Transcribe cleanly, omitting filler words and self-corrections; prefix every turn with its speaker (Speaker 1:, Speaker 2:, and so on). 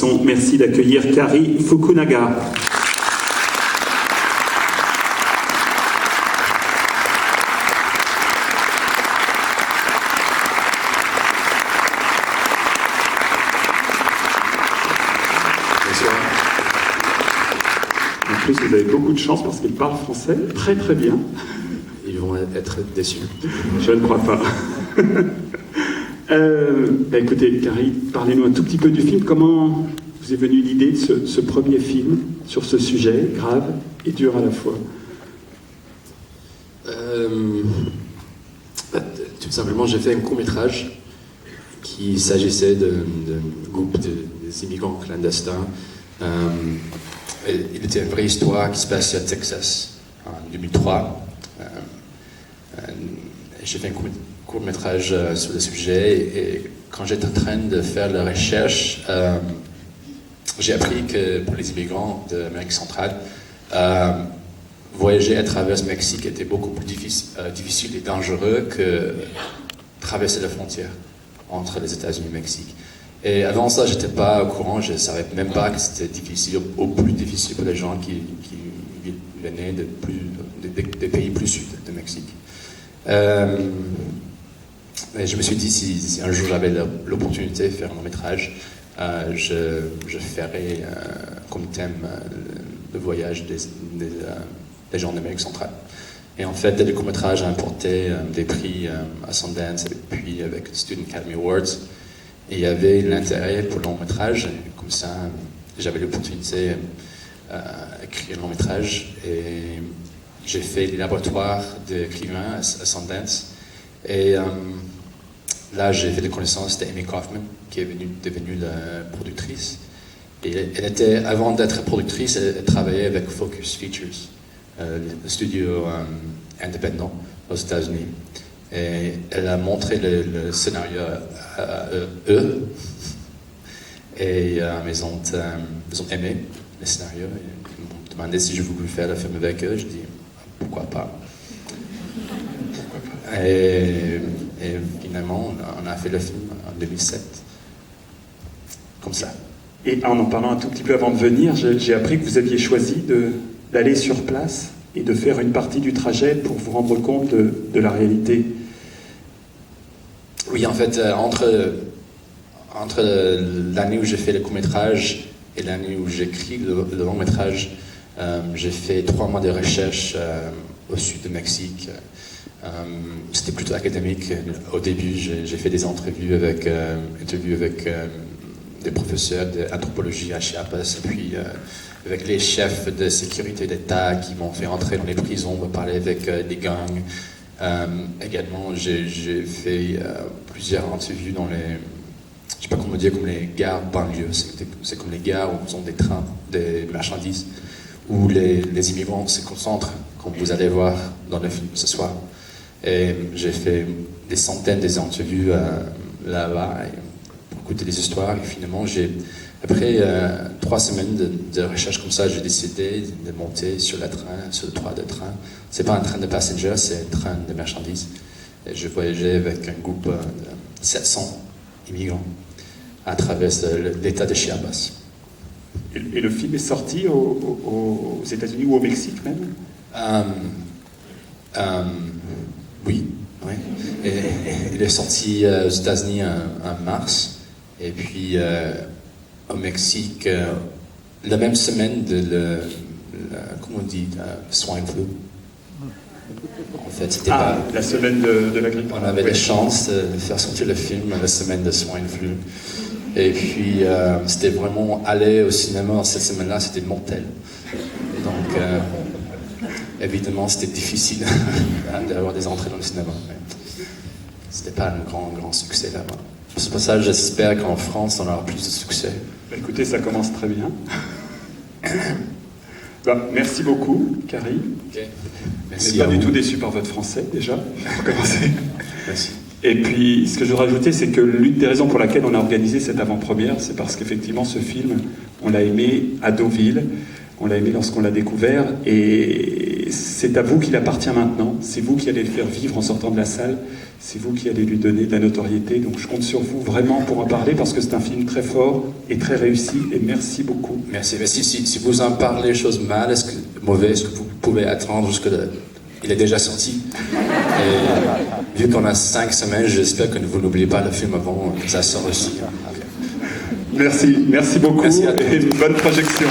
Speaker 1: façon. Merci d'accueillir Kari Fukunaga. En plus, vous avez beaucoup de chance parce qu'il parle français très très bien.
Speaker 2: Ils vont être déçus.
Speaker 1: Je ne crois pas. Écoutez, Kari, parlez-nous un tout petit peu du film. Comment vous est venue l'idée de ce premier film sur ce sujet grave et dur à la fois?
Speaker 2: Tout simplement, j'ai fait un court-métrage qui s'agissait d'un groupe des immigrants clandestins. Il était une vraie histoire qui se passait à Texas en 2003. J'ai fait un court-métrage sur le sujet et quand j'étais en train de faire la recherche, j'ai appris que pour les immigrants d'Amérique centrale, voyager à travers le Mexique était beaucoup plus difficile et dangereux que traverser la frontière entre les États-Unis et le Mexique. Et avant ça, je n'étais pas au courant, je ne savais même pas que c'était difficile, au plus difficile pour les gens qui venaient des pays plus sud du Mexique. Et je me suis dit, si un jour j'avais l'opportunité de faire un long métrage, je ferais comme thème le voyage des gens d'Amérique centrale. Et en fait, le court-métrage a remporté des prix à Sundance et puis avec le Student Academy Awards. Et il y avait l'intérêt pour le long métrage, comme ça j'avais l'opportunité d'écrire un long métrage. Et j'ai fait les laboratoires d'écrivain à Sundance. Et là, j'ai fait la connaissance d'Amy Kaufman, qui est devenue la productrice. Et elle était, avant d'être productrice, elle travaillait avec Focus Features, le studio indépendant aux États-Unis. Et elle a montré le scénario à eux. Et ils ont aimé le scénario. Ils m'ont demandé si je voulais faire le film avec eux. Je dis pourquoi pas. Et finalement, on a fait le film en 2007. Comme ça.
Speaker 1: Et en parlant un tout petit peu avant de venir, j'ai appris que vous aviez choisi d'aller sur place et de faire une partie du trajet pour vous rendre compte de la réalité.
Speaker 2: Oui, en fait, entre l'année où j'ai fait le court-métrage et l'année où j'écris le long-métrage, j'ai fait 3 mois de recherche au sud du Mexique. C'était plutôt académique. Au début, j'ai fait des interviews avec des professeurs d'anthropologie à Chiapas, et puis avec les chefs de sécurité d'État qui m'ont fait entrer dans les prisons, me parler avec des gangs. Également, j'ai fait plusieurs interviews dans les, je sais pas comment dire, comme les gares banlieues. C'est comme les gares où ils ont des trains, des marchandises, où les immigrants se concentrent, comme vous allez voir dans le film ce soir. Et j'ai fait des centaines d'interviews là-bas pour écouter les histoires. Et finalement, après 3 semaines de recherche comme ça, j'ai décidé de monter sur le toit de train. C'est pas un train de passagers, c'est un train de marchandises. Et je voyageais avec un groupe de 700 immigrants à travers l'état de Chiapas.
Speaker 1: Et le film est sorti aux États-Unis ou au Mexique même?
Speaker 2: Oui. Et il est sorti aux États-Unis en mars. Et puis au Mexique, la même semaine comment on dit, swine flu. En fait, c'était pas...
Speaker 1: la semaine de la grippe.
Speaker 2: On avait la chance de faire sortir le film la semaine de swine flu. Et puis, c'était vraiment aller au cinéma cette semaine-là, c'était mortel. Donc, évidemment, c'était difficile d'avoir des entrées dans le cinéma. C'était pas un grand succès là-bas. C'est pour ça que j'espère qu'en France, on aura plus de succès.
Speaker 1: Écoutez, ça commence très bien. Merci beaucoup, Kari.
Speaker 2: Okay.
Speaker 1: Je ne suis pas du tout déçu par votre français, déjà, pour commencer.
Speaker 2: Merci.
Speaker 1: Et puis, ce que je voudrais ajouter, c'est que l'une des raisons pour laquelle on a organisé cette avant-première, c'est parce qu'effectivement, ce film, on l'a aimé à Deauville, on l'a aimé lorsqu'on l'a découvert, et c'est à vous qu'il appartient maintenant, c'est vous qui allez le faire vivre en sortant de la salle, c'est vous qui allez lui donner de la notoriété, donc je compte sur vous vraiment pour en parler, parce que c'est un film très fort et très réussi, et merci beaucoup.
Speaker 2: Merci. Mais si vous en parlez choses mal, mauvais, est-ce que vous pouvez attendre jusque là? Il est déjà sorti. Et vu qu'on a 5 semaines, j'espère que vous n'oubliez pas le film avant que ça sorte aussi.
Speaker 1: Merci beaucoup
Speaker 2: Merci à tous.
Speaker 1: et bonne projection.